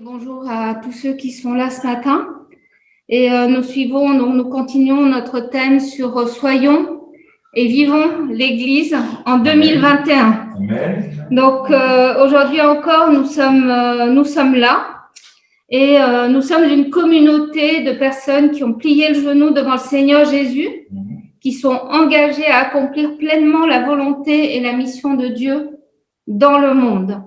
Bonjour à tous ceux qui sont là ce matin. Et nous continuons notre thème sur Soyons et vivons l'Église en 2021. Amen. Donc aujourd'hui encore, nous sommes là et nous sommes une communauté de personnes qui ont plié le genou devant le Seigneur Jésus, qui sont engagées à accomplir pleinement la volonté et la mission de Dieu dans le monde.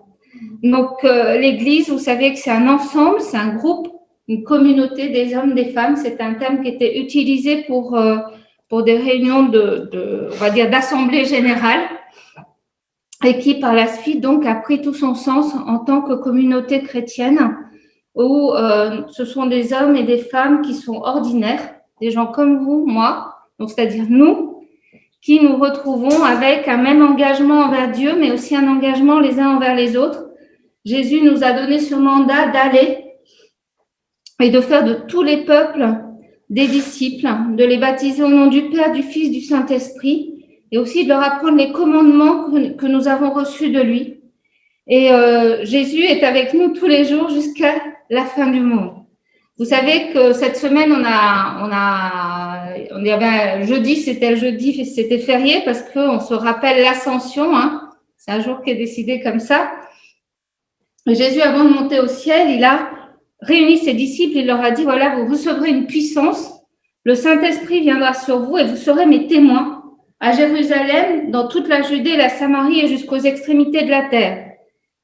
Donc, l'Église, vous savez que c'est un ensemble, c'est un groupe, une communauté des hommes, des femmes. C'est un thème qui était utilisé pour des réunions on va dire, d'assemblée générale et qui, par la suite, donc, a pris tout son sens en tant que communauté chrétienne où ce sont des hommes et des femmes qui sont ordinaires, des gens comme vous, moi, donc c'est-à-dire nous, qui nous retrouvons avec un même engagement envers Dieu, mais aussi un engagement les uns envers les autres. Jésus nous a donné ce mandat d'aller et de faire de tous les peuples des disciples, de les baptiser au nom du Père, du Fils, du Saint-Esprit, et aussi de leur apprendre les commandements que nous avons reçus de lui. Et Jésus est avec nous tous les jours jusqu'à la fin du monde. Vous savez que cette semaine, il y avait un jeudi, c'était férié parce qu'on se rappelle l'Ascension, hein. C'est un jour qui est décidé comme ça. Jésus, avant de monter au ciel, il a réuni ses disciples, il leur a dit, voilà, vous recevrez une puissance, le Saint-Esprit viendra sur vous et vous serez mes témoins à Jérusalem, dans toute la Judée, la Samarie et jusqu'aux extrémités de la terre.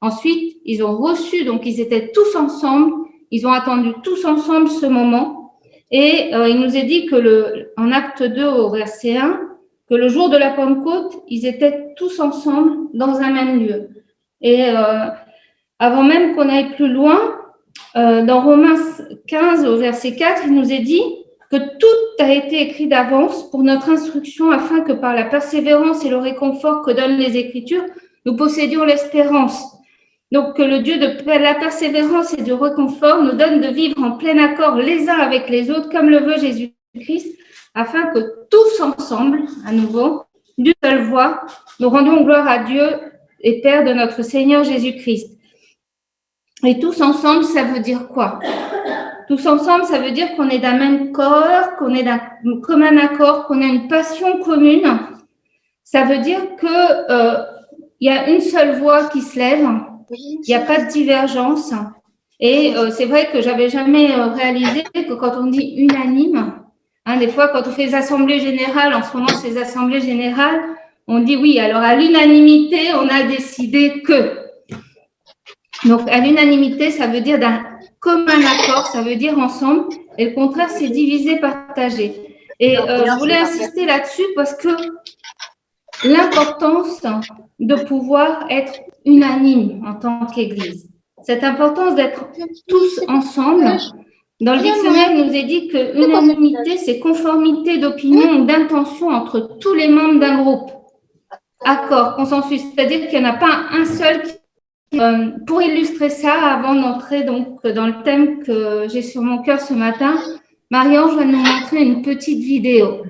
Ensuite, ils ont reçu, donc ils étaient tous ensemble, ils ont attendu tous ensemble ce moment et il nous est dit que en acte 2 au verset 1, que le jour de la Pentecôte, ils étaient tous ensemble dans un même lieu. Et avant même qu'on aille plus loin, dans Romains 15, au verset 4, il nous est dit que tout a été écrit d'avance pour notre instruction afin que par la persévérance et le réconfort que donnent les Écritures, nous possédions l'espérance. Donc, que le Dieu de la persévérance et du réconfort nous donne de vivre en plein accord les uns avec les autres, comme le veut Jésus-Christ, afin que tous ensemble, à nouveau, d'une seule voix, nous rendions gloire à Dieu et Père de notre Seigneur Jésus-Christ. Et tous ensemble, ça veut dire quoi? Tous ensemble, ça veut dire qu'on est d'un même corps, qu'on est d'un commun accord, qu'on a une passion commune. Ça veut dire que il y a une seule voix qui se lève, il n'y a pas de divergence. Et c'est vrai que j'avais jamais réalisé que quand on dit unanime, hein, des fois quand on fait les assemblées générales, en ce moment c'est les assemblées générales, on dit oui, alors à l'unanimité, on a décidé que. Donc, à l'unanimité, ça veut dire d'un commun accord, ça veut dire ensemble. Et le contraire, c'est diviser, partager. Et je voulais insister là-dessus parce que l'importance de pouvoir être unanime en tant qu'Église, cette importance d'être tous ensemble. Dans le dictionnaire, il nous est dit que l'unanimité, c'est conformité d'opinion ou d'intention entre tous les membres d'un groupe. Accord, consensus, c'est-à-dire qu'il n'y en a pas un seul qui pour illustrer ça, avant d'entrer donc dans le thème que j'ai sur mon cœur ce matin, Marie-Ange va nous montrer une petite vidéo.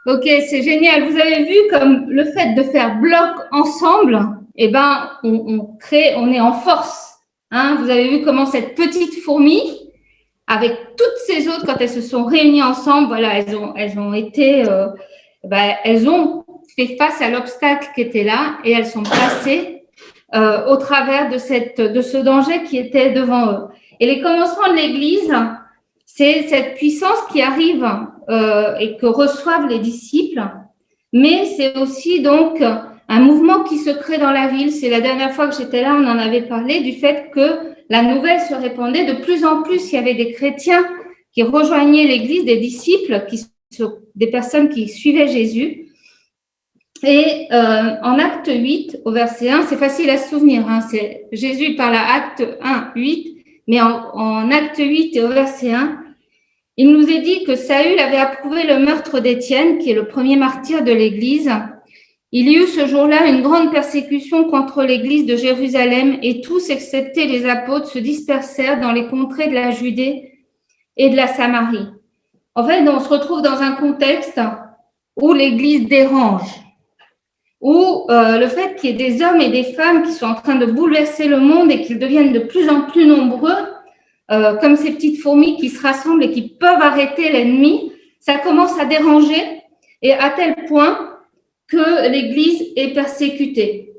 Ok, c'est génial. Vous avez vu comme le fait de faire bloc ensemble, eh ben, on est en force. Hein. Vous avez vu comment cette petite fourmi, avec toutes ces autres, quand elles se sont réunies ensemble, voilà, elles ont fait face à l'obstacle qui était là et elles sont passées au travers de ce danger qui était devant eux. Et les commencements de l'Église, c'est cette puissance qui arrive et que reçoivent les disciples, mais c'est aussi donc un mouvement qui se crée dans la ville. C'est la dernière fois que j'étais là, on en avait parlé du fait que la nouvelle se répandait. De plus en plus, il y avait des chrétiens qui rejoignaient l'Église, des disciples, des personnes qui suivaient Jésus. Et en acte 8, au verset 1, c'est facile à se souvenir, hein, c'est Jésus parle à acte 1, 8, mais en acte 8 et au verset 1, Il nous est dit que Saül avait approuvé le meurtre d'Étienne, qui est le premier martyr de l'Église. Il y eut ce jour-là une grande persécution contre l'Église de Jérusalem et tous, excepté les apôtres, se dispersèrent dans les contrées de la Judée et de la Samarie. En fait, on se retrouve dans un contexte où l'Église dérange, où le fait qu'il y ait des hommes et des femmes qui sont en train de bouleverser le monde et qu'ils deviennent de plus en plus nombreux, comme ces petites fourmis qui se rassemblent et qui peuvent arrêter l'ennemi, ça commence à déranger et à tel point que l'Église est persécutée.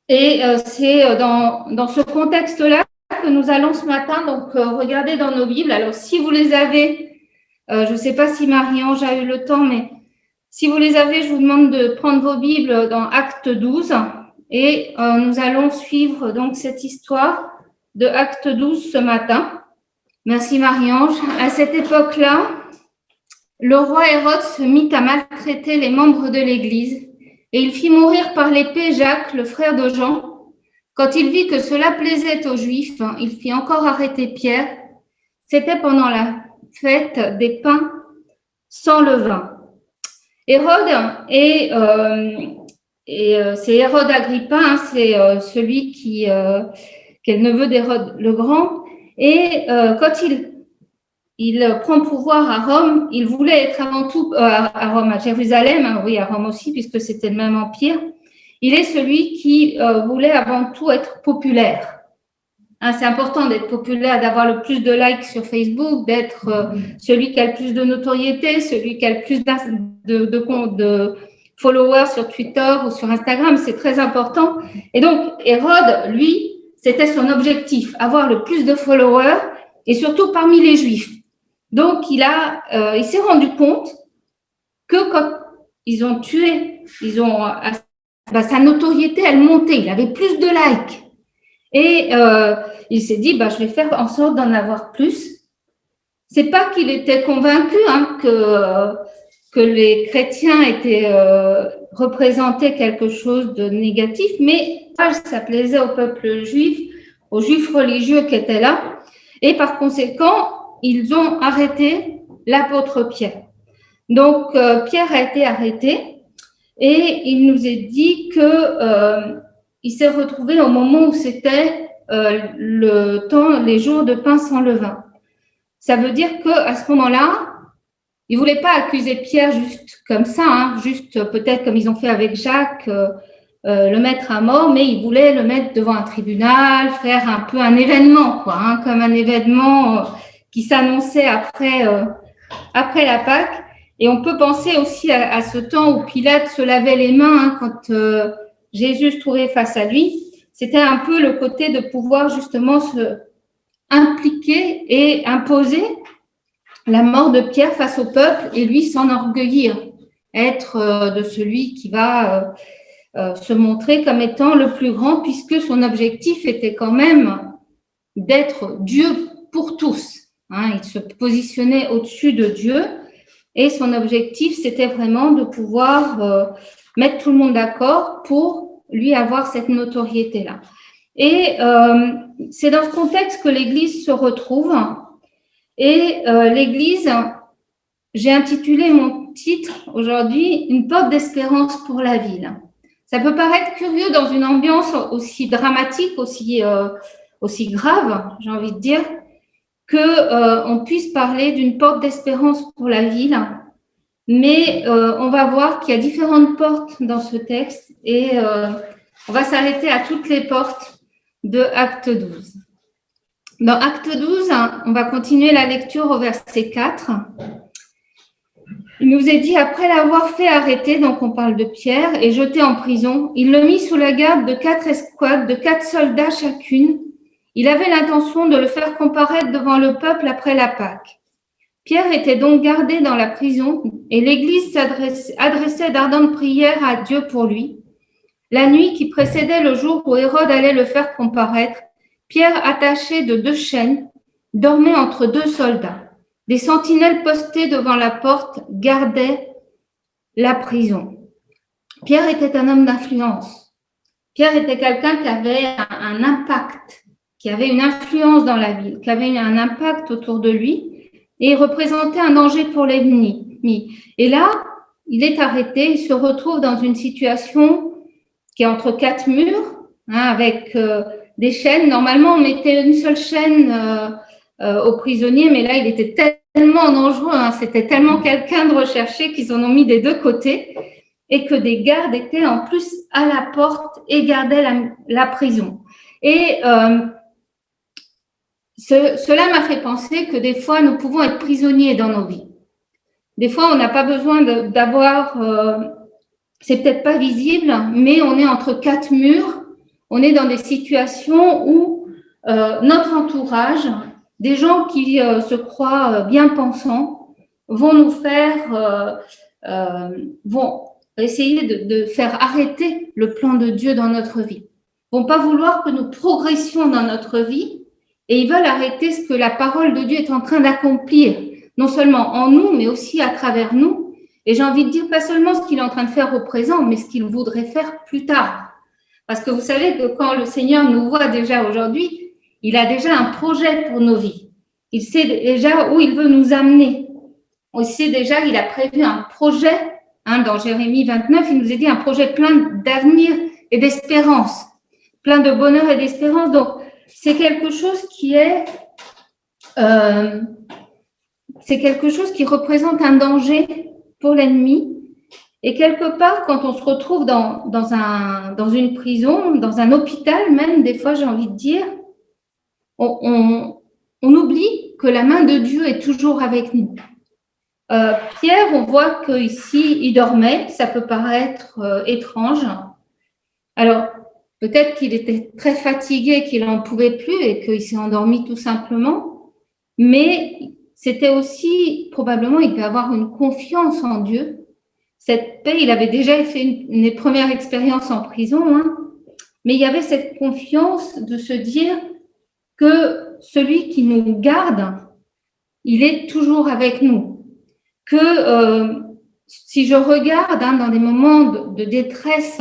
Et c'est dans ce contexte-là que nous allons ce matin donc regarder dans nos Bibles. Alors, si vous les avez, je ne sais pas si Marie-Ange a eu le temps, mais si vous les avez, je vous demande de prendre vos Bibles dans Acte 12 et nous allons suivre donc cette histoire de Acte 12 ce matin. Merci Marie-Ange. À cette époque-là, le roi Hérode se mit à maltraiter les membres de l'Église et il fit mourir par l'épée Jacques, le frère de Jean. Quand il vit que cela plaisait aux Juifs, il fit encore arrêter Pierre. C'était pendant la fête des pains sans levain. Hérode c'est Hérode Agrippa, hein, c'est celui qui est le neveu d'Hérode le Grand. Et quand il prend pouvoir à Rome, il voulait être avant tout à Rome, à Jérusalem, hein, oui, à Rome aussi, puisque c'était le même empire. Il est celui qui voulait avant tout être populaire. Hein, c'est important d'être populaire, d'avoir le plus de likes sur Facebook, d'être celui qui a le plus de notoriété, celui qui a le plus de followers sur Twitter ou sur Instagram. C'est très important. Et donc, Hérode, lui, c'était son objectif, avoir le plus de followers et surtout parmi les Juifs. Donc, il s'est rendu compte que quand ils ont tué, sa notoriété, elle montait. Il avait plus de likes. Et il s'est dit, je vais faire en sorte d'en avoir plus. C'est pas qu'il était convaincu hein, que les chrétiens étaient représentaient quelque chose de négatif, mais ça plaisait au peuple juif, aux juifs religieux qui étaient là. Et par conséquent, ils ont arrêté l'apôtre Pierre. Donc, Pierre a été arrêté et il nous est dit que il s'est retrouvé au moment où c'était les jours de pain sans levain. Ça veut dire qu'à ce moment-là, ils ne voulaient pas accuser Pierre juste comme ça, hein, juste peut-être comme ils ont fait avec Jacques, le mettre à mort, mais ils voulaient le mettre devant un tribunal, faire un peu un événement, quoi, hein, comme un événement qui s'annonçait après la Pâque. Et on peut penser aussi à ce temps où Pilate se lavait les mains hein, quand Jésus se trouvait face à lui. C'était un peu le côté de pouvoir justement se impliquer et imposer la mort de Pierre face au peuple et lui s'enorgueillir, être de celui qui va se montrer comme étant le plus grand puisque son objectif était quand même d'être Dieu pour tous. Hein, il se positionnait au-dessus de Dieu et son objectif, c'était vraiment de pouvoir mettre tout le monde d'accord pour lui avoir cette notoriété-là. Et c'est dans ce contexte que l'Église se retrouve. Et l'Église, j'ai intitulé mon titre aujourd'hui « Une porte d'espérance pour la ville ». Ça peut paraître curieux dans une ambiance aussi dramatique, aussi grave, j'ai envie de dire, qu'on puisse parler d'une porte d'espérance pour la ville. Mais on va voir qu'il y a différentes portes dans ce texte et on va s'arrêter à toutes les portes de Acte 12. Dans Acte 12, on va continuer la lecture au verset 4. Il nous est dit, après l'avoir fait arrêter, donc on parle de Pierre, et jeté en prison, il le mit sous la garde de 4 escouades, de 4 soldats chacune. Il avait l'intention de le faire comparaître devant le peuple après la Pâque. Pierre était donc gardé dans la prison et l'Église adressait d'ardentes prières à Dieu pour lui. La nuit qui précédait le jour où Hérode allait le faire comparaître, Pierre, attaché de 2 chaînes, dormait entre 2 soldats. Des sentinelles postées devant la porte gardaient la prison. Pierre était un homme d'influence. Pierre était quelqu'un qui avait un impact, qui avait une influence dans la ville, qui avait un impact autour de lui. et représentait un danger pour l'ennemi. Et là, il est arrêté, il se retrouve dans une situation qui est entre quatre murs, avec des chaînes. Normalement, on mettait une seule chaîne aux prisonniers, mais là, il était tellement dangereux, c'était tellement quelqu'un de recherché qu'ils en ont mis des deux côtés, et que des gardes étaient en plus à la porte et gardaient la prison. Et cela m'a fait penser que des fois, nous pouvons être prisonniers dans nos vies. Des fois, on n'a pas besoin d'avoir, c'est peut-être pas visible, mais on est entre quatre murs, on est dans des situations où notre entourage, des gens qui se croient bien pensants, vont nous faire, vont essayer de faire arrêter le plan de Dieu dans notre vie. Ils vont pas vouloir que nous progressions dans notre vie et ils veulent arrêter ce que la parole de Dieu est en train d'accomplir, non seulement en nous, mais aussi à travers nous. Et j'ai envie de dire pas seulement ce qu'il est en train de faire au présent, mais ce qu'il voudrait faire plus tard. Parce que vous savez que quand le Seigneur nous voit déjà aujourd'hui, il a déjà un projet pour nos vies. Il sait déjà où il veut nous amener. On sait déjà qu'il a prévu un projet. Dans Jérémie 29, il nous a dit un projet plein d'avenir et d'espérance, plein de bonheur et d'espérance. Donc, c'est quelque chose qui est... c'est quelque chose qui représente un danger pour l'ennemi. Et quelque part, quand on se retrouve dans une prison, dans un hôpital même, des fois, j'ai envie de dire, on oublie que la main de Dieu est toujours avec nous. Pierre, on voit qu'ici, il dormait. Ça peut paraître étrange. Alors, peut-être qu'il était très fatigué, qu'il n'en pouvait plus et qu'il s'est endormi tout simplement. Mais c'était aussi, probablement, il devait avoir une confiance en Dieu. Cette paix, il avait déjà fait une première expérience en prison, mais il y avait cette confiance de se dire que celui qui nous garde, il est toujours avec nous. Que si je regarde dans des moments de détresse,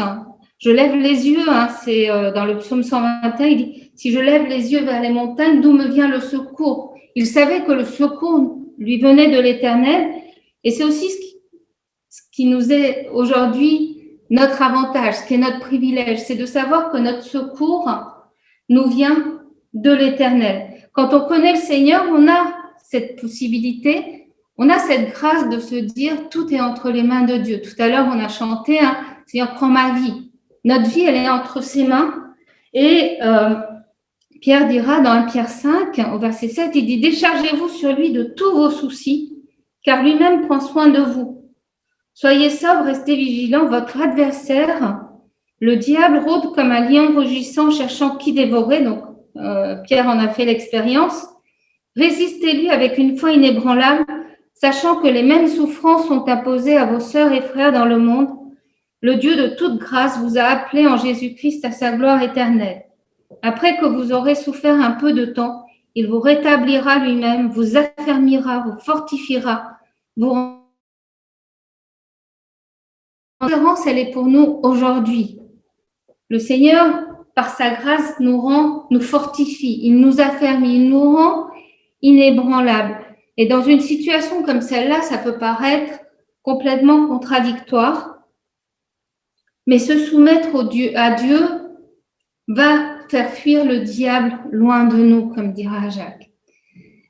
je lève les yeux, c'est dans le psaume 121, il dit « Si je lève les yeux vers les montagnes, d'où me vient le secours ?» Il savait que le secours lui venait de l'Éternel et c'est aussi ce qui nous est aujourd'hui notre avantage, ce qui est notre privilège, c'est de savoir que notre secours nous vient de l'Éternel. Quand on connaît le Seigneur, on a cette possibilité, on a cette grâce de se dire tout est entre les mains de Dieu. Tout à l'heure, on a chanté, Seigneur, prends ma vie. Notre vie, elle est entre ses mains. Et Pierre dira dans 1 Pierre 5, au verset 7, il dit « Déchargez-vous sur lui de tous vos soucis, car lui-même prend soin de vous. Soyez sobre, restez vigilants, votre adversaire, le diable, rôde comme un lion rugissant, cherchant qui dévorer. » Donc, Pierre en a fait l'expérience. « Résistez-lui avec une foi inébranlable, sachant que les mêmes souffrances sont imposées à vos sœurs et frères dans le monde. Le Dieu de toute grâce vous a appelés en Jésus-Christ à sa gloire éternelle. Après que vous aurez souffert un peu de temps, il vous rétablira lui-même, vous affermira, vous fortifiera, vous l'espérance, elle est pour nous aujourd'hui. Le Seigneur, par sa grâce, nous fortifie, il nous affermit, il nous rend inébranlables. Et dans une situation comme celle-là, ça peut paraître complètement contradictoire, mais se soumettre à Dieu va faire fuir le diable loin de nous, comme dira Jacques.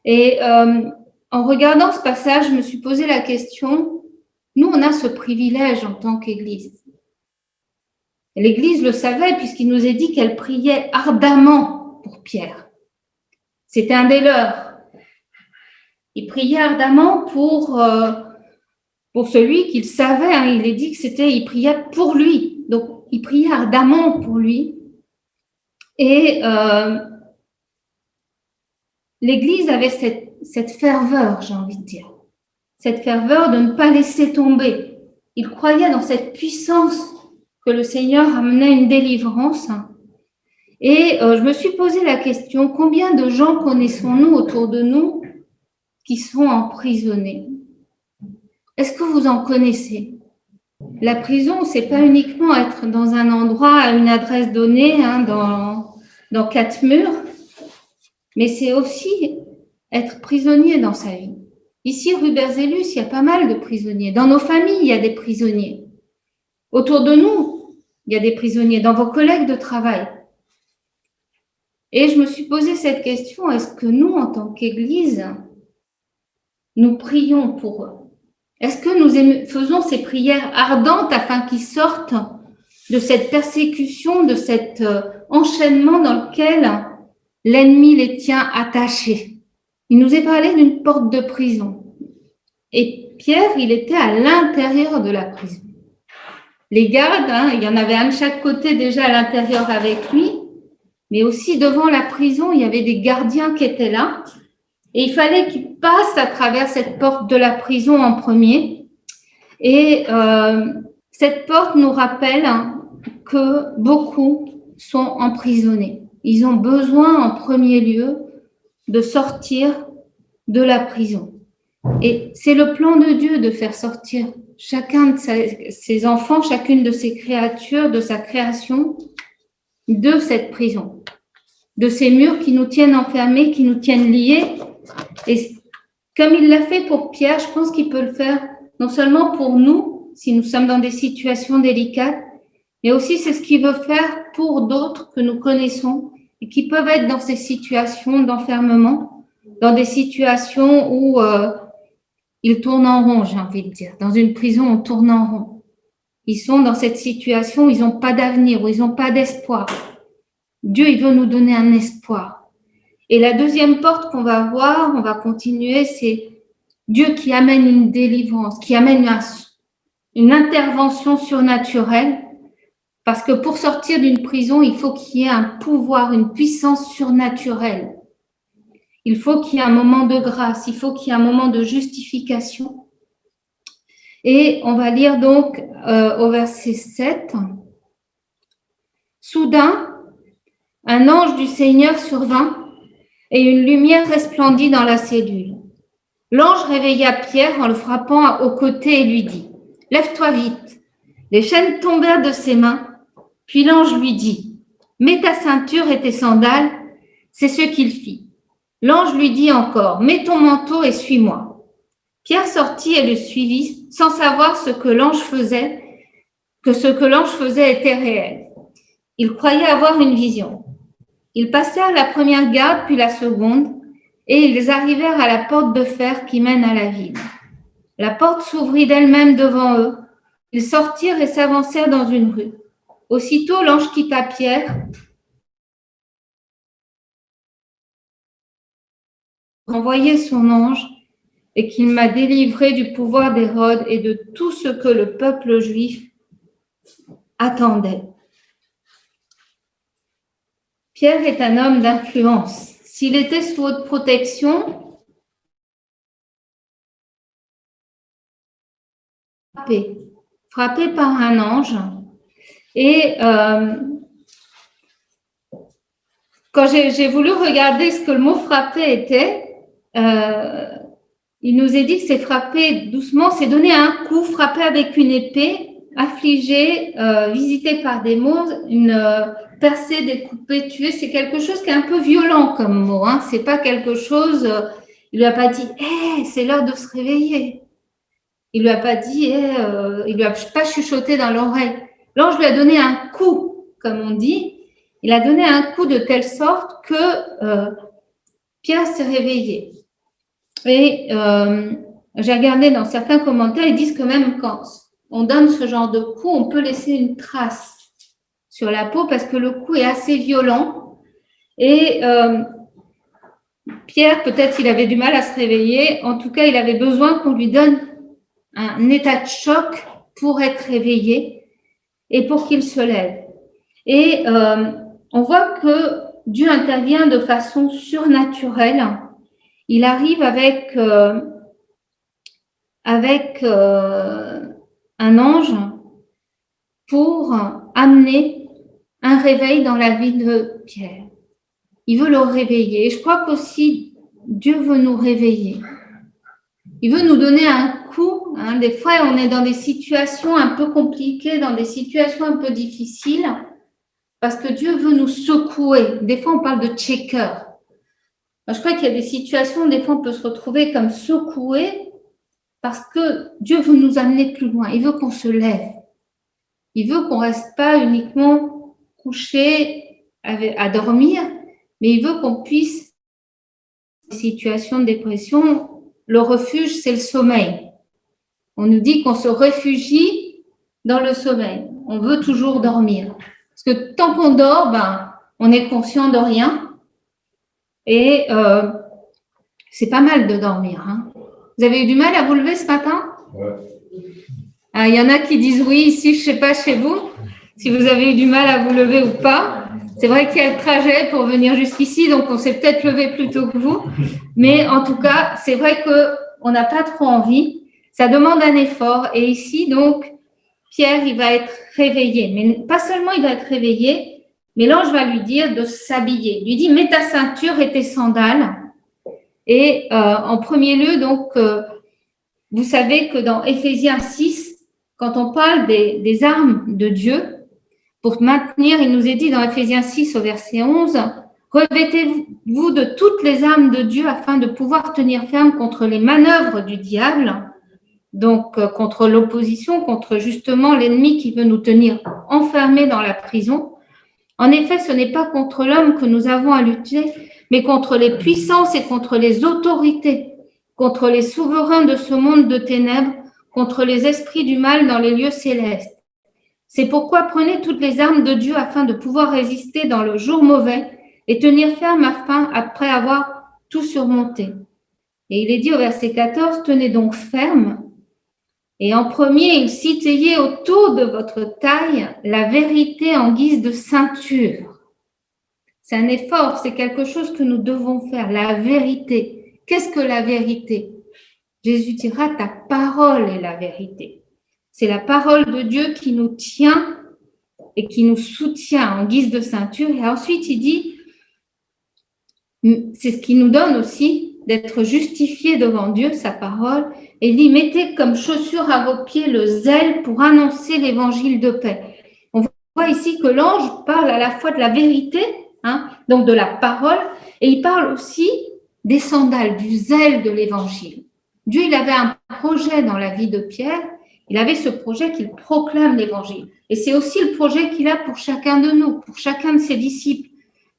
Et en regardant ce passage, je me suis posé la question, nous, on a ce privilège en tant qu'Église. L'Église le savait puisqu'il nous est dit qu'elle priait ardemment pour Pierre. C'était un des leurs. Il priait ardemment pour celui qu'il savait. Il est dit que il priait pour lui. Donc, il priait ardemment pour lui. Et l'Église avait cette ferveur, j'ai envie de dire. Cette ferveur de ne pas laisser tomber. Il croyait dans cette puissance que le Seigneur amenait une délivrance. Et je me suis posé la question, combien de gens connaissons-nous autour de nous qui sont emprisonnés? Est-ce que vous en connaissez? La prison, c'est pas uniquement être dans un endroit à une adresse donnée, dans quatre murs, mais c'est aussi être prisonnier dans sa vie. Ici, rue Berzélus, il y a pas mal de prisonniers. Dans nos familles, il y a des prisonniers. Autour de nous, il y a des prisonniers. Dans vos collègues de travail. Et je me suis posé cette question, est-ce que nous, en tant qu'Église, nous prions pour eux? Est-ce que nous faisons ces prières ardentes afin qu'ils sortent de cette persécution, de cet enchaînement dans lequel l'ennemi les tient attachés? Il nous est parlé d'une porte de prison. Et Pierre, il était à l'intérieur de la prison. Les gardes, il y en avait un de chaque côté déjà à l'intérieur avec lui, mais aussi devant la prison, il y avait des gardiens qui étaient là. Et il fallait qu'ils passent à travers cette porte de la prison en premier. Et cette porte nous rappelle que beaucoup sont emprisonnés. Ils ont besoin en premier lieu de sortir de la prison. Et c'est le plan de Dieu de faire sortir chacun de ses enfants, chacune de ses créatures, de sa création, de cette prison, de ces murs qui nous tiennent enfermés, qui nous tiennent liés. Et comme il l'a fait pour Pierre, je pense qu'il peut le faire non seulement pour nous, si nous sommes dans des situations délicates, mais aussi c'est ce qu'il veut faire pour d'autres que nous connaissons et qui peuvent être dans ces situations d'enfermement, dans des situations où ils tournent en rond, j'ai envie de dire. Dans une prison, on tourne en rond. Ils sont dans cette situation où ils n'ont pas d'avenir, où ils n'ont pas d'espoir. Dieu, il veut nous donner un espoir. Et la deuxième porte qu'on va voir, on va continuer, c'est Dieu qui amène une délivrance, qui amène une intervention surnaturelle. Parce que pour sortir d'une prison, il faut qu'il y ait un pouvoir, une puissance surnaturelle. Il faut qu'il y ait un moment de grâce, il faut qu'il y ait un moment de justification. Et on va lire donc au verset 7. Soudain, un ange du Seigneur survint et une lumière resplendit dans la cellule. L'ange réveilla Pierre en le frappant au côté et lui dit « Lève-toi vite !» Les chaînes tombèrent de ses mains, puis l'ange lui dit « Mets ta ceinture et tes sandales. » C'est ce qu'il fit. L'ange lui dit encore « Mets ton manteau et suis-moi. » Pierre sortit et le suivit sans savoir ce que l'ange faisait, que ce que l'ange faisait était réel. Il croyait avoir une vision. Ils passèrent la première garde puis la seconde et ils arrivèrent à la porte de fer qui mène à la ville. La porte s'ouvrit d'elle-même devant eux. Ils sortirent et s'avancèrent dans une rue. Aussitôt, l'ange quitta Pierre, envoyait son ange et qu'il m'a délivré du pouvoir d'Hérode et de tout ce que le peuple juif attendait. Pierre est un homme d'influence. S'il était sous haute protection, frappé par un ange. Et quand j'ai voulu regarder ce que le mot frapper était, il nous est dit que c'est frapper doucement, c'est donner un coup, frapper avec une épée, affligé, visité par des maux, percer, découper, tuer. C'est quelque chose qui est un peu violent comme mot. C'est pas quelque chose. Il lui a pas dit, c'est l'heure de se réveiller. Il lui a pas dit, il lui a pas chuchoté dans l'oreille. L'ange lui a donné un coup, comme on dit. Il a donné un coup de telle sorte que Pierre s'est réveillé. Et j'ai regardé dans certains commentaires, ils disent que même quand on donne ce genre de coup, on peut laisser une trace sur la peau parce que le coup est assez violent. Et Pierre, peut-être il avait du mal à se réveiller. En tout cas, il avait besoin qu'on lui donne un état de choc pour être réveillé et pour qu'il se lève. Et on voit que Dieu intervient de façon surnaturelle. Il arrive avec un ange pour amener un réveil dans la vie de Pierre. Il veut le réveiller. Et je crois qu'aussi Dieu veut nous réveiller. Il veut nous donner un coup. Des fois, on est dans des situations un peu compliquées, dans des situations un peu difficiles, parce que Dieu veut nous secouer. Des fois, on parle de checker. Moi, je crois qu'il y a des situations, des fois, on peut se retrouver comme secoué parce que Dieu veut nous amener plus loin. Il veut qu'on se lève. Il veut qu'on ne reste pas uniquement couché à dormir, mais il veut qu'on puisse, dans des situations de dépression, le refuge, c'est le sommeil. On nous dit qu'on se réfugie dans le sommeil. On veut toujours dormir. Parce que tant qu'on dort, on est conscient de rien. Et c'est pas mal de dormir. Hein. Vous avez eu du mal à vous lever ce matin? Ouais. Il y en a qui disent oui, ici, je ne sais pas chez vous, si vous avez eu du mal à vous lever ou pas. C'est vrai qu'il y a le trajet pour venir jusqu'ici, donc on s'est peut-être levé plus tôt que vous. Mais en tout cas, c'est vrai qu'on n'a pas trop envie. Ça demande un effort. Et ici, donc, Pierre, il va être réveillé. Mais pas seulement il va être réveillé, mais l'ange va lui dire de s'habiller. Il lui dit, mets ta ceinture et tes sandales. Et en premier lieu, donc, vous savez que dans Éphésiens 6, quand on parle des armes de Dieu, pour maintenir, il nous est dit dans Éphésiens 6 au verset 11, revêtez-vous de toutes les armes de Dieu afin de pouvoir tenir ferme contre les manœuvres du diable, donc contre l'opposition, contre justement l'ennemi qui veut nous tenir enfermés dans la prison. En effet, ce n'est pas contre l'homme que nous avons à lutter, mais contre les puissances et contre les autorités, contre les souverains de ce monde de ténèbres, contre les esprits du mal dans les lieux célestes. C'est pourquoi prenez toutes les armes de Dieu afin de pouvoir résister dans le jour mauvais et tenir ferme après avoir tout surmonté. Et il est dit au verset 14, tenez donc ferme. Et en premier, il cite, ayez autour de votre taille la vérité en guise de ceinture. C'est un effort, c'est quelque chose que nous devons faire, la vérité. Qu'est-ce que la vérité? Jésus dira, ta parole est la vérité. C'est la parole de Dieu qui nous tient et qui nous soutient en guise de ceinture. Et ensuite, il dit, c'est ce qui nous donne aussi d'être justifiés devant Dieu, sa parole. Et il dit, mettez comme chaussure à vos pieds le zèle pour annoncer l'évangile de paix. On voit ici que l'ange parle à la fois de la vérité, donc de la parole, et il parle aussi des sandales, du zèle de l'évangile. Dieu, il avait un projet dans la vie de Pierre. Il avait ce projet qu'il proclame l'évangile. Et c'est aussi le projet qu'il a pour chacun de nous, pour chacun de ses disciples.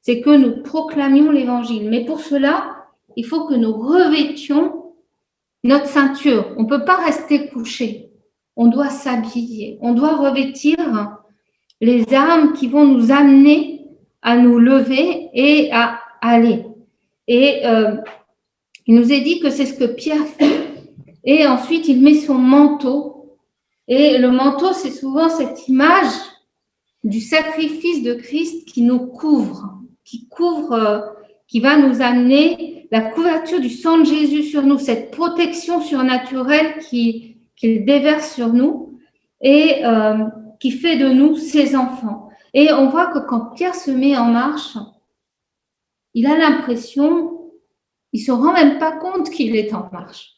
C'est que nous proclamions l'évangile. Mais pour cela, il faut que nous revêtions notre ceinture. On ne peut pas rester couché. On doit s'habiller. On doit revêtir les armes qui vont nous amener à nous lever et à aller. Et il nous est dit que c'est ce que Pierre fait. Et ensuite, il met son manteau. Et le manteau, c'est souvent cette image du sacrifice de Christ qui nous couvre, qui va nous amener la couverture du sang de Jésus sur nous, cette protection surnaturelle qu'il déverse sur nous et qui fait de nous ses enfants. Et on voit que quand Pierre se met en marche, il a l'impression, il ne se rend même pas compte qu'il est en marche.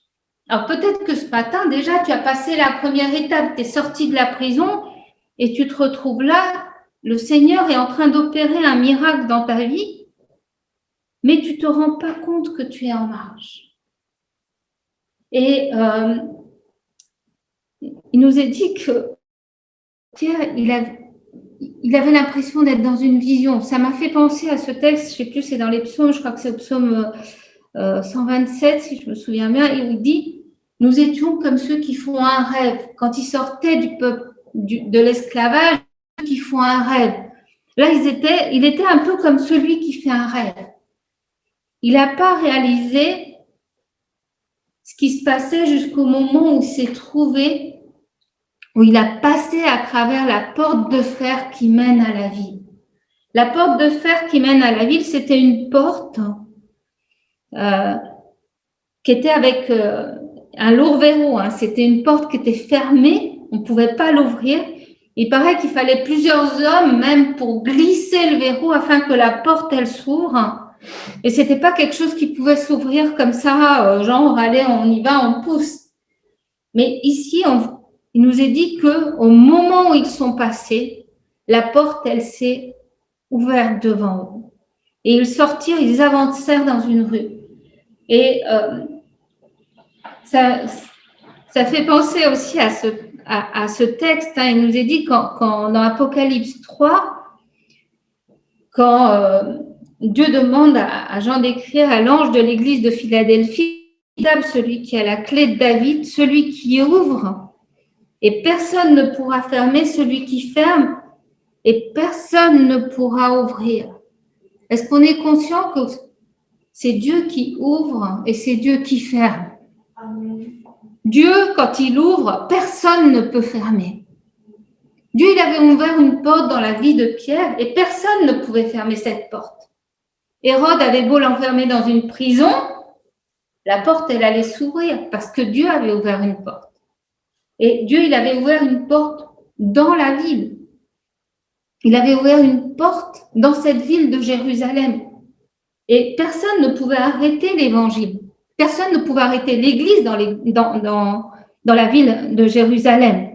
Alors peut-être que ce matin, déjà, tu as passé la première étape, tu es sorti de la prison et tu te retrouves là, le Seigneur est en train d'opérer un miracle dans ta vie, mais tu ne te rends pas compte que tu es en marche. Et il nous est dit que Pierre, il avait l'impression d'être dans une vision. Ça m'a fait penser à ce texte, je ne sais plus, c'est dans les psaumes, je crois que c'est au psaume 127, si je me souviens bien, et il dit, nous étions comme ceux qui font un rêve. Quand ils sortaient du peuple, de l'esclavage, ceux qui font un rêve. Là, il était un peu comme celui qui fait un rêve. Il n'a pas réalisé ce qui se passait jusqu'au moment où il s'est trouvé, où il a passé à travers la porte de fer qui mène à la ville. La porte de fer qui mène à la ville, c'était une porte qui était avec un lourd verrou. C'était une porte qui était fermée, on ne pouvait pas l'ouvrir. Il paraît qu'il fallait plusieurs hommes même pour glisser le verrou afin que la porte, elle s'ouvre. Et ce n'était pas quelque chose qui pouvait s'ouvrir comme ça, genre, allez, on y va, on pousse. Mais ici, il nous est dit qu'au moment où ils sont passés, la porte, elle s'est ouverte devant eux. Et ils sortirent, ils avancèrent dans une rue. Et ça fait penser aussi à ce texte. Hein. Il nous est dit dans Apocalypse 3, quand Dieu demande à Jean d'écrire à l'ange de l'église de Philadelphie, celui qui a la clé de David, celui qui ouvre, et personne ne pourra fermer, celui qui ferme, et personne ne pourra ouvrir. Est-ce qu'on est conscient que c'est Dieu qui ouvre et c'est Dieu qui ferme? Dieu, quand il ouvre, personne ne peut fermer. Dieu, il avait ouvert une porte dans la vie de Pierre et personne ne pouvait fermer cette porte. Hérode avait beau l'enfermer dans une prison, la porte, elle allait s'ouvrir parce que Dieu avait ouvert une porte. Et Dieu, il avait ouvert une porte dans la ville. Il avait ouvert une porte dans cette ville de Jérusalem. Et personne ne pouvait arrêter l'évangile. Personne ne pouvait arrêter l'église dans la ville de Jérusalem.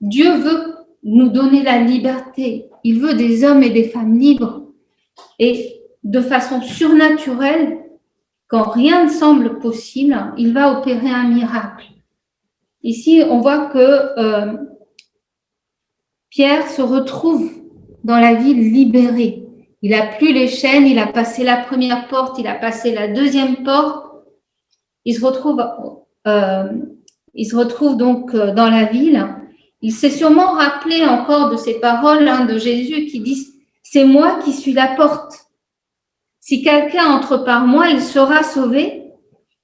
Dieu veut nous donner la liberté. Il veut des hommes et des femmes libres. Et de façon surnaturelle, quand rien ne semble possible, il va opérer un miracle. Ici, on voit que Pierre se retrouve dans la ville libérée. Il n'a plus les chaînes, il a passé la première porte, il a passé la deuxième porte. Il se retrouve donc dans la ville. Il s'est sûrement rappelé encore de ces paroles de Jésus qui disent « C'est moi qui suis la porte. Si quelqu'un entre par moi, il sera sauvé.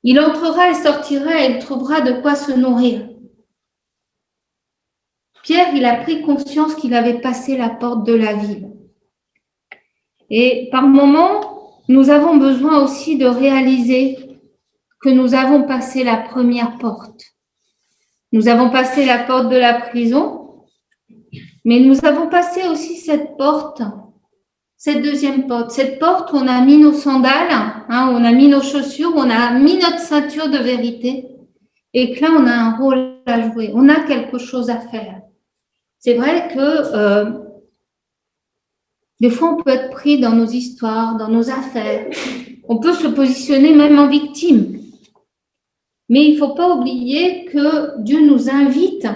Il entrera et sortira et il trouvera de quoi se nourrir. » Pierre, il a pris conscience qu'il avait passé la porte de la ville. Et par moments, nous avons besoin aussi de réaliser que nous avons passé la première porte. Nous avons passé la porte de la prison, mais nous avons passé aussi cette porte, cette deuxième porte, cette porte où on a mis nos sandales, où on a mis nos chaussures, où on a mis notre ceinture de vérité, et que là, on a un rôle à jouer, on a quelque chose à faire. C'est vrai que des fois, on peut être pris dans nos histoires, dans nos affaires. On peut se positionner même en victime. Mais il ne faut pas oublier que Dieu nous invite,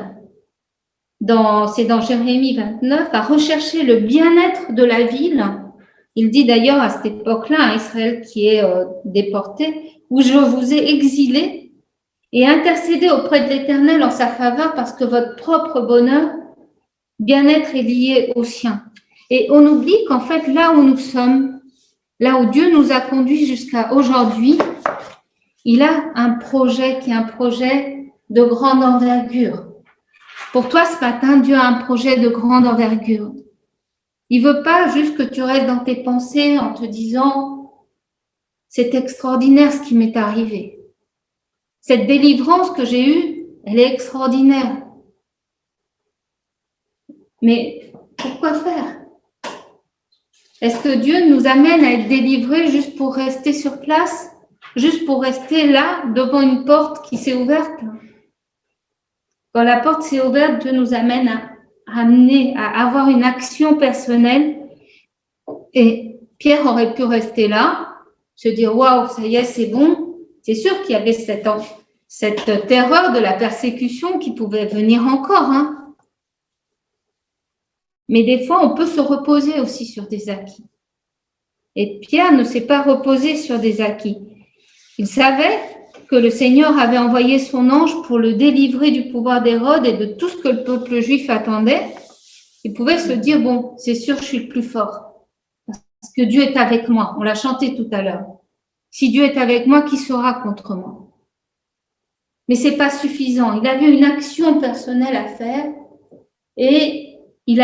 c'est dans Jérémie 29, à rechercher le bien-être de la ville. Il dit d'ailleurs à cette époque-là, à Israël qui est déporté, où je vous ai exilé et intercédé auprès de l'Éternel en sa faveur parce que votre propre bonheur, bien-être est lié au sien. Et on oublie qu'en fait, là où nous sommes, là où Dieu nous a conduits jusqu'à aujourd'hui, il a un projet qui est un projet de grande envergure. Pour toi, ce matin, Dieu a un projet de grande envergure. Il ne veut pas juste que tu restes dans tes pensées en te disant « c'est extraordinaire ce qui m'est arrivé. Cette délivrance que j'ai eue, elle est extraordinaire. » Mais pourquoi faire? Est-ce que Dieu nous amène à être délivrés juste pour rester sur place? Juste pour rester là, devant une porte qui s'est ouverte? Quand la porte s'est ouverte, Dieu nous amène à avoir une action personnelle. Et Pierre aurait pu rester là, se dire « Waouh, ça y est, c'est bon ». C'est sûr qu'il y avait cette terreur de la persécution qui pouvait venir encore. Mais des fois, on peut se reposer aussi sur des acquis. Et Pierre ne s'est pas reposé sur des acquis. Il savait que le Seigneur avait envoyé son ange pour le délivrer du pouvoir d'Hérode et de tout ce que le peuple juif attendait. Il pouvait se dire, bon, c'est sûr, je suis le plus fort. Parce que Dieu est avec moi. On l'a chanté tout à l'heure. Si Dieu est avec moi, qui sera contre moi? Mais ce n'est pas suffisant. Il avait une action personnelle à faire et il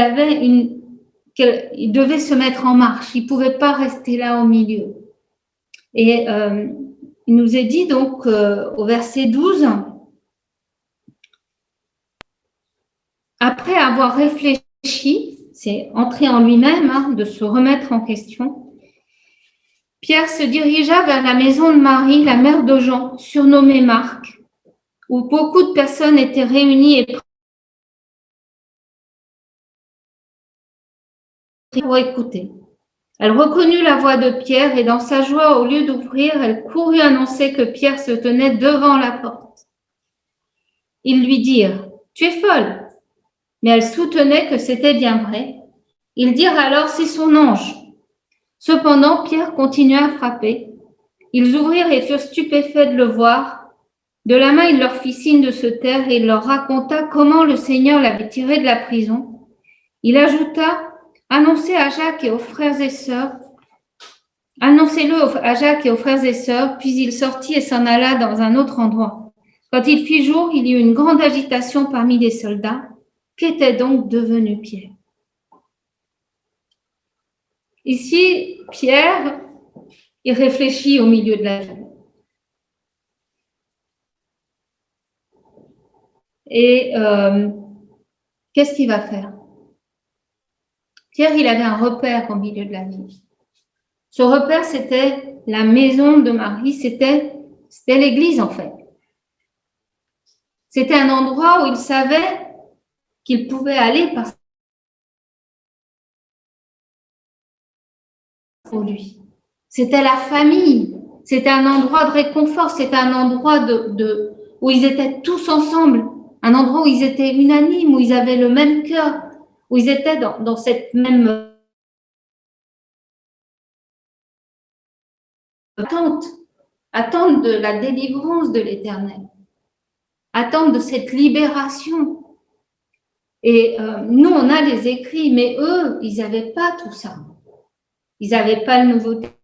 devait se mettre en marche. Il ne pouvait pas rester là au milieu. Et il nous est dit donc au verset 12, après avoir réfléchi, c'est entrer en lui-même, de se remettre en question, Pierre se dirigea vers la maison de Marie, la mère de Jean, surnommée Marc, où beaucoup de personnes étaient réunies et pour écouter. Elle reconnut la voix de Pierre et dans sa joie, au lieu d'ouvrir, elle courut annoncer que Pierre se tenait devant la porte. Ils lui dirent « Tu es folle !» Mais elle soutenait que c'était bien vrai. Ils dirent alors « C'est son ange !» Cependant, Pierre continua à frapper. Ils ouvrirent et furent stupéfaits de le voir. De la main, il leur fit signe de se taire et il leur raconta comment le Seigneur l'avait tiré de la prison. Il ajouta « Annoncez-le à Jacques et aux frères et sœurs. » Puis il sortit et s'en alla dans un autre endroit. Quand il fit jour, il y eut une grande agitation parmi les soldats. Qu'était donc devenu Pierre? Ici, Pierre, il réfléchit au milieu de la ville. Et qu'est-ce qu'il va faire? Pierre, il avait un repère au milieu de la ville. Ce repère, c'était la maison de Marie, c'était l'église en fait. C'était un endroit où il savait qu'il pouvait aller pour lui. C'était la famille, c'était un endroit de réconfort, c'était un endroit où ils étaient tous ensemble, un endroit où ils étaient unanimes, où ils avaient le même cœur, où ils étaient dans cette même attente de la délivrance de l'Éternel, attente de cette libération. Et nous, on a les écrits, mais eux, ils n'avaient pas tout ça. Ils n'avaient pas le Nouveau Testament.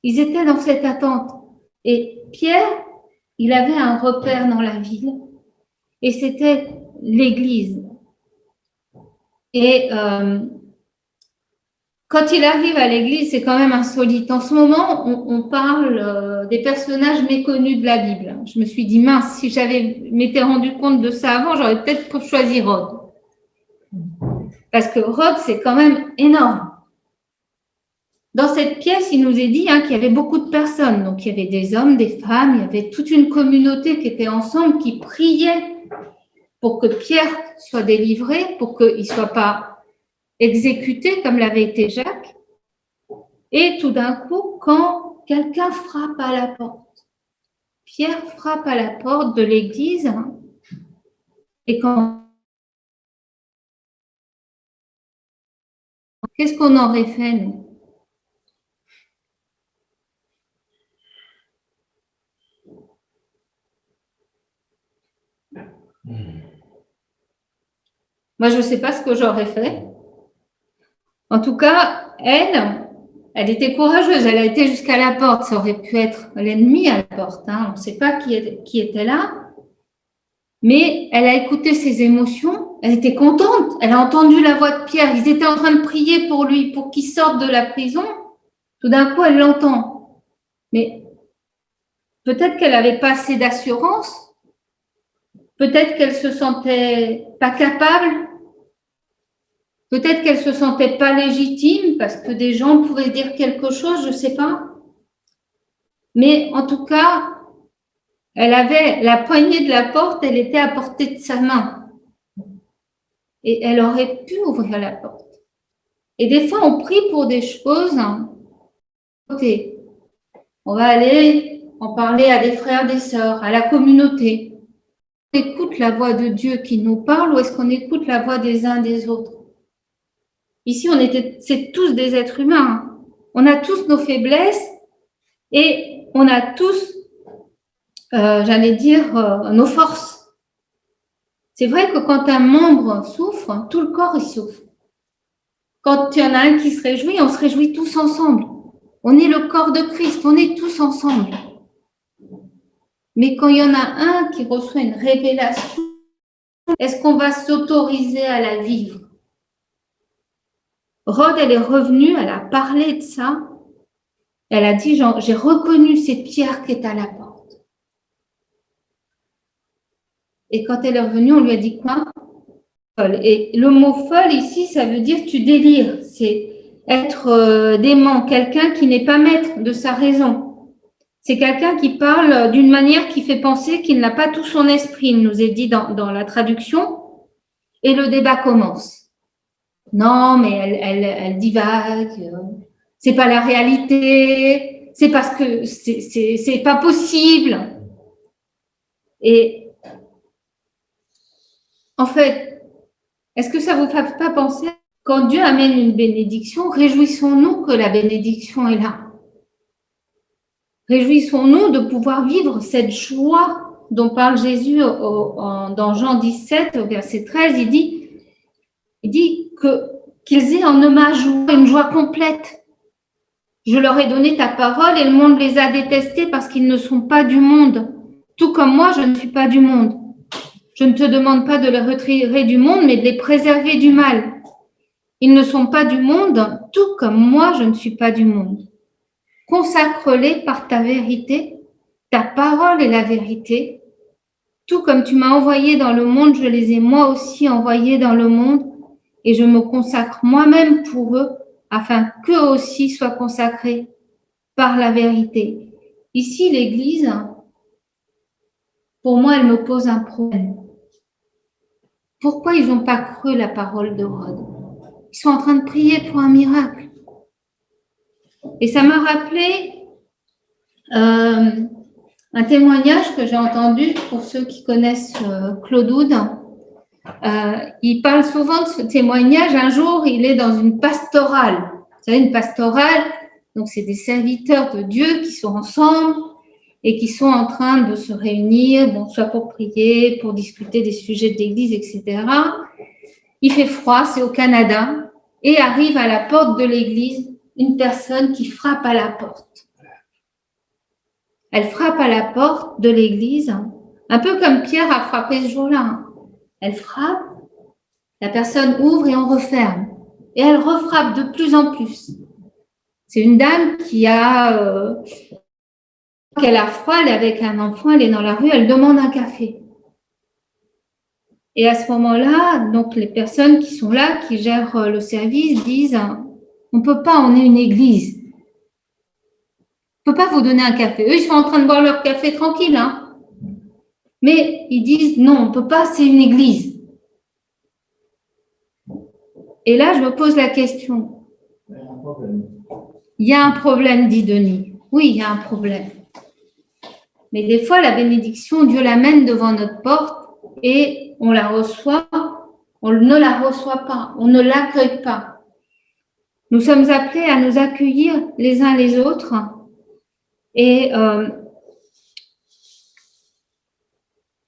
Ils étaient dans cette attente. Et Pierre, il avait un repère dans la ville, et c'était l'Église. Et quand il arrive à l'église, c'est quand même insolite. En ce moment, on parle des personnages méconnus de la Bible. Je me suis dit, mince, si j'avais m'étais rendu compte de ça avant, j'aurais peut-être choisi Rode. Parce que Rode, c'est quand même énorme. Dans cette pièce, il nous est dit qu'il y avait beaucoup de personnes. Donc, il y avait des hommes, des femmes, il y avait toute une communauté qui était ensemble, qui priait pour que Pierre soit délivré, pour qu'il ne soit pas exécuté comme l'avait été Jacques. Et tout d'un coup, quand quelqu'un frappe à la porte, Pierre frappe à la porte de l'église, et qu'est-ce qu'on aurait fait, nous? Moi, je ne sais pas ce que j'aurais fait. En tout cas, elle était courageuse. Elle a été jusqu'à la porte. Ça aurait pu être l'ennemi à la porte. On ne sait pas qui était là. Mais elle a écouté ses émotions. Elle était contente. Elle a entendu la voix de Pierre. Ils étaient en train de prier pour lui, pour qu'il sorte de la prison. Tout d'un coup, elle l'entend. Mais peut-être qu'elle n'avait pas assez d'assurance. Peut-être qu'elle se sentait pas capable. Peut-être qu'elle se sentait pas légitime parce que des gens pouvaient dire quelque chose, je ne sais pas. Mais en tout cas, elle avait la poignée de la porte, elle était à portée de sa main. Et elle aurait pu ouvrir la porte. Et des fois, on prie pour des choses. On va aller en parler à des frères, des sœurs, à la communauté. On écoute la voix de Dieu qui nous parle ou est-ce qu'on écoute la voix des uns des autres? Ici, c'est tous des êtres humains. On a tous nos faiblesses et on a tous, nos forces. C'est vrai que quand un membre souffre, tout le corps, il souffre. Quand il y en a un qui se réjouit, on se réjouit tous ensemble. On est le corps de Christ, on est tous ensemble. Mais quand il y en a un qui reçoit une révélation, est-ce qu'on va s'autoriser à la vivre? Rode, elle est revenue, elle a parlé de ça. Elle a dit, j'ai reconnu cette Pierre qui est à la porte. Et quand elle est revenue, on lui a dit quoi? Folle. Et le mot folle ici, ça veut dire tu délires. C'est être dément, quelqu'un qui n'est pas maître de sa raison. C'est quelqu'un qui parle d'une manière qui fait penser qu'il n'a pas tout son esprit, il nous est dit dans la traduction. et le débat commence. Non, mais elle divague, c'est pas la réalité, c'est parce que c'est pas possible. Et en fait, est-ce que ça vous fait pas penser, quand Dieu amène une bénédiction, réjouissons-nous que la bénédiction est là. Réjouissons-nous de pouvoir vivre cette joie dont parle Jésus dans Jean 17, au verset 13. Il dit qu'ils aient en eux ma joie, une joie complète. Je leur ai donné ta parole et le monde les a détestés parce qu'ils ne sont pas du monde. Tout comme moi, je ne suis pas du monde. Je ne te demande pas de les retirer du monde, mais de les préserver du mal. Ils ne sont pas du monde, tout comme moi, je ne suis pas du monde. Consacre-les par ta vérité. Ta parole est la vérité. Tout comme tu m'as envoyé dans le monde, je les ai moi aussi envoyés dans le monde et je me consacre moi-même pour eux afin qu'eux aussi soient consacrés par la vérité. Ici, l'Église, pour moi, elle me pose un problème. Pourquoi ils n'ont pas cru la parole de Rod? Ils sont en train de prier pour un miracle. Et ça m'a rappelé un témoignage que j'ai entendu pour ceux qui connaissent Claude Oud. Il parle souvent de ce témoignage. Un jour, il est dans une pastorale. Vous savez, une pastorale, donc c'est des serviteurs de Dieu qui sont ensemble et qui sont en train de se réunir, bon, soit pour prier, pour discuter des sujets de l'Église, etc. Il fait froid, c'est au Canada, et arrive à la porte de l'Église une personne qui frappe à la porte. Elle frappe à la porte de l'Église, un peu comme Pierre a frappé ce jour-là. Elle frappe, la personne ouvre et on referme. Et elle refrappe de plus en plus. C'est une dame qui qu'elle a froid, elle est avec un enfant, elle est dans la rue, elle demande un café. Et à ce moment-là, donc les personnes qui sont là, qui gèrent le service, disent « On ne peut pas, on est une église. On ne peut pas vous donner un café. » Eux, ils sont en train de boire leur café tranquille. Hein. Mais ils disent « Non, on ne peut pas, c'est une église. » Et là, je me pose la question. Il y a un problème, dit Denis. Oui, il y a un problème. Mais des fois, la bénédiction, Dieu l'amène devant notre porte et on la reçoit, on ne la reçoit pas, on ne l'accueille pas. Nous sommes appelés à nous accueillir les uns les autres et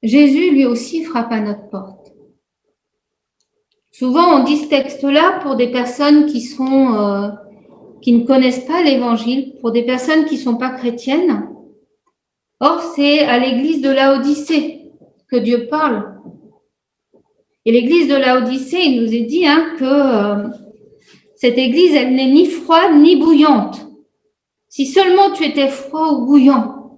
Jésus, lui aussi, frappe à notre porte. Souvent, on dit ce texte-là pour des personnes qui ne connaissent pas l'Évangile, pour des personnes qui ne sont pas chrétiennes. Or, c'est à l'église de Laodicée que Dieu parle. Et l'église de Laodicée, il nous est dit que cette église, elle n'est ni froide ni bouillante. Si seulement tu étais froid ou bouillant,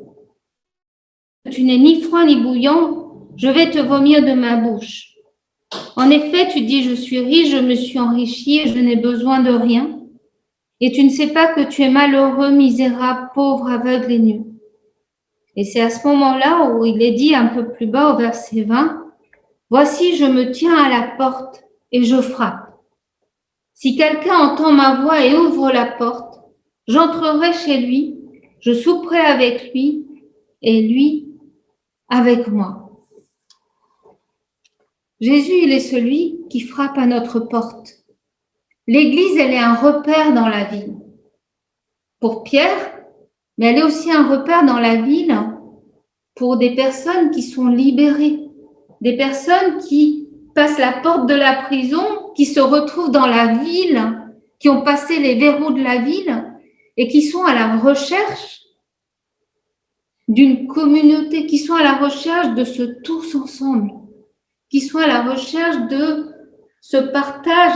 tu n'es ni froid ni bouillant, je vais te vomir de ma bouche. En effet, tu dis, je suis riche, je me suis enrichi et je n'ai besoin de rien. Et tu ne sais pas que tu es malheureux, misérable, pauvre, aveugle et nu. Et c'est à ce moment-là où il est dit un peu plus bas au verset 20, « Voici, je me tiens à la porte et je frappe. Si quelqu'un entend ma voix et ouvre la porte, j'entrerai chez lui, je souperai avec lui et lui avec moi. » Jésus, il est celui qui frappe à notre porte. L'Église, elle est un repère dans la ville. Pour Pierre, mais elle est aussi un repère dans la ville pour des personnes qui sont libérées, des personnes qui passent la porte de la prison, qui se retrouvent dans la ville, qui ont passé les verrous de la ville et qui sont à la recherche d'une communauté, qui sont à la recherche de ce tous ensemble, qui sont à la recherche de ce partage,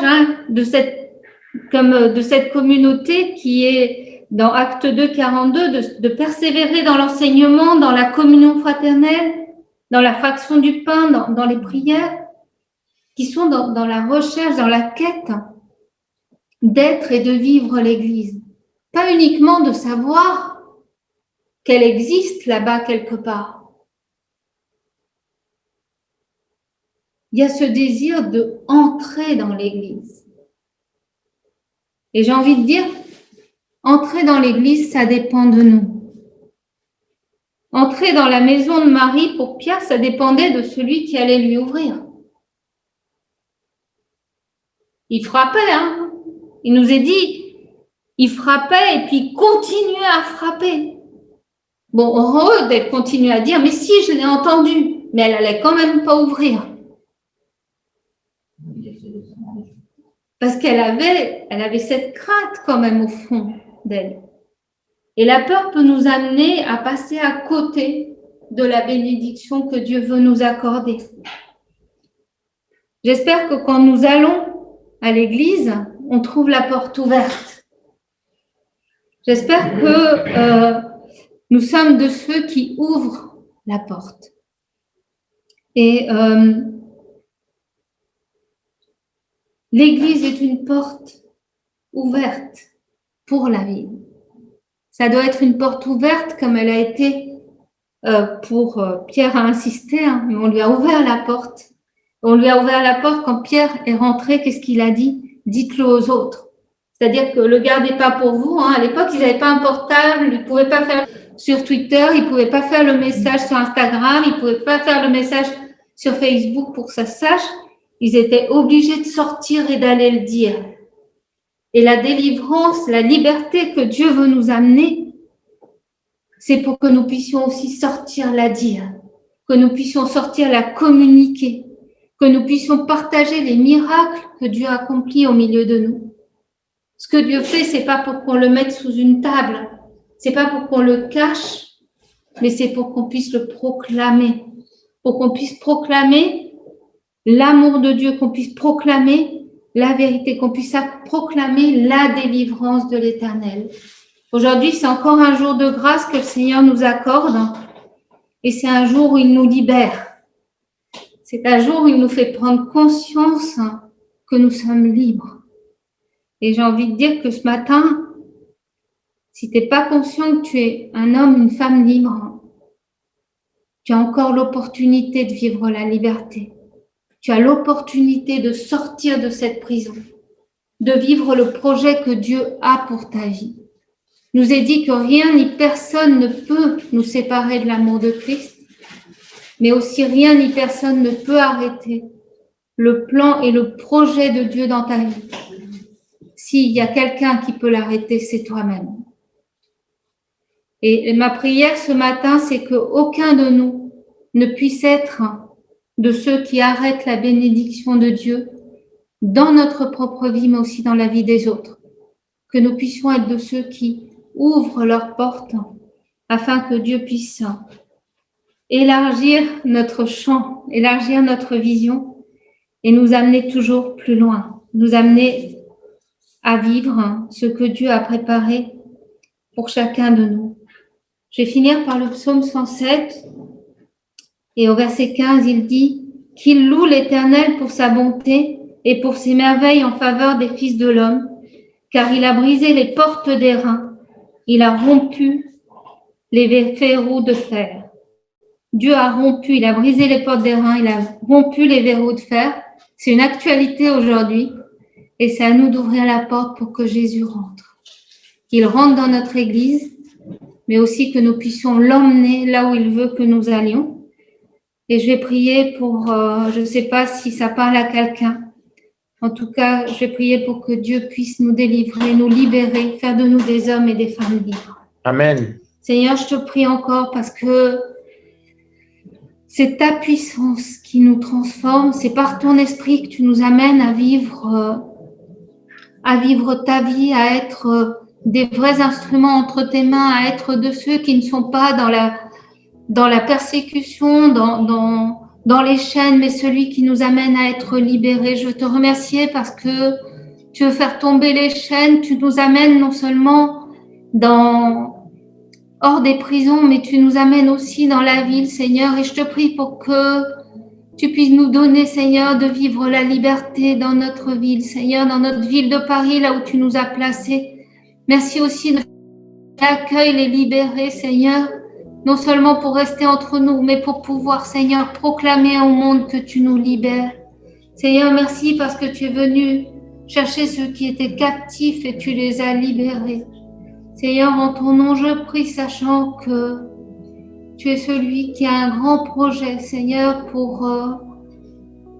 de cette communauté qui est dans Acte 2, 42, de persévérer dans l'enseignement, dans la communion fraternelle, dans la fraction du pain, dans les prières, qui sont dans la recherche, dans la quête d'être et de vivre l'Église. Pas uniquement de savoir qu'elle existe là-bas quelque part, il y a ce désir de entrer dans l'Église. Et j'ai envie de dire, entrer dans l'Église, ça dépend de nous. Entrer dans la maison de Marie, pour Pierre, ça dépendait de celui qui allait lui ouvrir. Il frappait, hein. Il nous est dit, il frappait et puis il continuait à frapper. Bon, heureux d'être continué à dire, mais si, je l'ai entendu, mais elle allait quand même pas ouvrir. Parce qu'elle avait cette crainte quand même au fond d'elle. Et la peur peut nous amener à passer à côté de la bénédiction que Dieu veut nous accorder. J'espère que quand nous allons à l'église, on trouve la porte ouverte. J'espère que nous sommes de ceux qui ouvrent la porte. Et l'église est une porte ouverte pour la vie. Ça doit être une porte ouverte comme elle a été pour Pierre a insisté, hein, mais on lui a ouvert la porte. On lui a ouvert la porte quand Pierre est rentré, qu'est-ce qu'il a dit? Dites-le aux autres. C'est-à-dire que le gardez pas pour vous. Hein. À l'époque, ils n'avaient pas un portable, ils ne pouvaient pas faire sur Twitter, ils ne pouvaient pas faire le message sur Instagram, ils ne pouvaient pas faire le message sur Facebook pour que ça se sache. Ils étaient obligés de sortir et d'aller le dire. Et la délivrance, la liberté que Dieu veut nous amener, c'est pour que nous puissions aussi sortir la dire, que nous puissions sortir la communiquer, que nous puissions partager les miracles que Dieu accomplit au milieu de nous. Ce que Dieu fait, c'est pas pour qu'on le mette sous une table, c'est pas pour qu'on le cache, mais c'est pour qu'on puisse le proclamer, pour qu'on puisse proclamer l'amour de Dieu, qu'on puisse proclamer la vérité, qu'on puisse proclamer la délivrance de l'Éternel. Aujourd'hui, c'est encore un jour de grâce que le Seigneur nous accorde et c'est un jour où il nous libère. C'est un jour où il nous fait prendre conscience que nous sommes libres. Et j'ai envie de dire que ce matin, si tu n'es pas conscient que tu es un homme, une femme libre, tu as encore l'opportunité de vivre la liberté. Tu as l'opportunité de sortir de cette prison, de vivre le projet que Dieu a pour ta vie. Il nous est dit que rien ni personne ne peut nous séparer de l'amour de Christ, mais aussi rien ni personne ne peut arrêter le plan et le projet de Dieu dans ta vie. S'il y a quelqu'un qui peut l'arrêter, c'est toi-même. Et ma prière ce matin, c'est qu'aucun de nous ne puisse être de ceux qui arrêtent la bénédiction de Dieu dans notre propre vie, mais aussi dans la vie des autres. Que nous puissions être de ceux qui ouvrent leurs portes afin que Dieu puisse élargir notre champ, élargir notre vision et nous amener toujours plus loin, nous amener à vivre ce que Dieu a préparé pour chacun de nous. Je vais finir par le psaume 107 et au verset 15, il dit « Qu'il loue l'Éternel pour sa bonté et pour ses merveilles en faveur des fils de l'homme, car il a brisé les portes d'airain, il a rompu les verrous de fer. » Dieu a rompu, il a brisé les portes d'airain, il a rompu les verrous de fer. C'est une actualité aujourd'hui et c'est à nous d'ouvrir la porte pour que Jésus rentre. Qu'il rentre dans notre église, mais aussi que nous puissions l'emmener là où il veut que nous allions. Et je vais prier pour, je ne sais pas si ça parle à quelqu'un. En tout cas, je vais prier pour que Dieu puisse nous délivrer, nous libérer, faire de nous des hommes et des femmes libres. Amen. Seigneur, je te prie encore parce que c'est ta puissance qui nous transforme, c'est par ton esprit que tu nous amènes à vivre ta vie, à être des vrais instruments entre tes mains, à être de ceux qui ne sont pas dans la persécution, dans les chaînes, mais celui qui nous amène à être libérés. Je veux te remercier parce que tu veux faire tomber les chaînes, tu nous amènes non seulement hors des prisons, mais tu nous amènes aussi dans la ville, Seigneur, et je te prie pour que tu puisses nous donner, Seigneur, de vivre la liberté dans notre ville, Seigneur, dans notre ville de Paris, là où tu nous as placés. Merci aussi de l'accueil, les libérer, Seigneur, non seulement pour rester entre nous, mais pour pouvoir, Seigneur, proclamer au monde que tu nous libères. Seigneur, merci parce que tu es venu chercher ceux qui étaient captifs et tu les as libérés. Seigneur, en ton nom, je prie, sachant que tu es celui qui a un grand projet, Seigneur, pour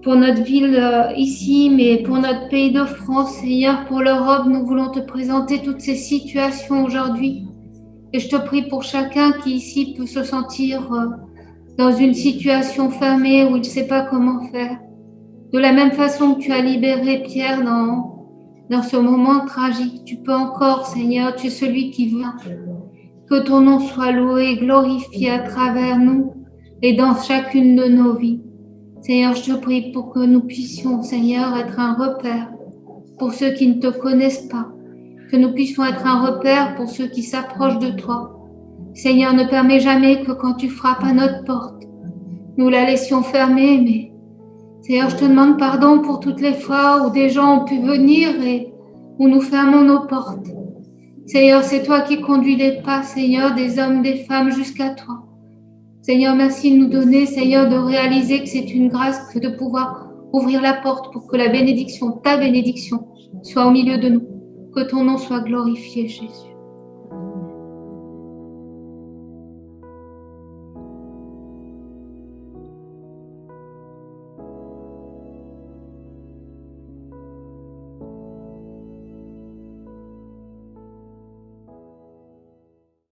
notre ville ici, mais pour notre pays de France, Seigneur, pour l'Europe. Nous voulons te présenter toutes ces situations aujourd'hui. Et je te prie pour chacun qui ici peut se sentir dans une situation fermée où il ne sait pas comment faire. De la même façon que tu as libéré Pierre dans ce moment tragique, tu peux encore, Seigneur, tu es celui qui veut que ton nom soit loué et glorifié à travers nous et dans chacune de nos vies. Seigneur, je te prie pour que nous puissions, Seigneur, être un repère pour ceux qui ne te connaissent pas, que nous puissions être un repère pour ceux qui s'approchent de toi. Seigneur, ne permets jamais que quand tu frappes à notre porte, nous la laissions fermée, mais Seigneur, je te demande pardon pour toutes les fois où des gens ont pu venir et où nous fermons nos portes. Seigneur, c'est toi qui conduis les pas, Seigneur, des hommes, des femmes jusqu'à toi. Seigneur, merci de nous donner, Seigneur, de réaliser que c'est une grâce que de pouvoir ouvrir la porte pour que la bénédiction, ta bénédiction, soit au milieu de nous. Que ton nom soit glorifié, Jésus.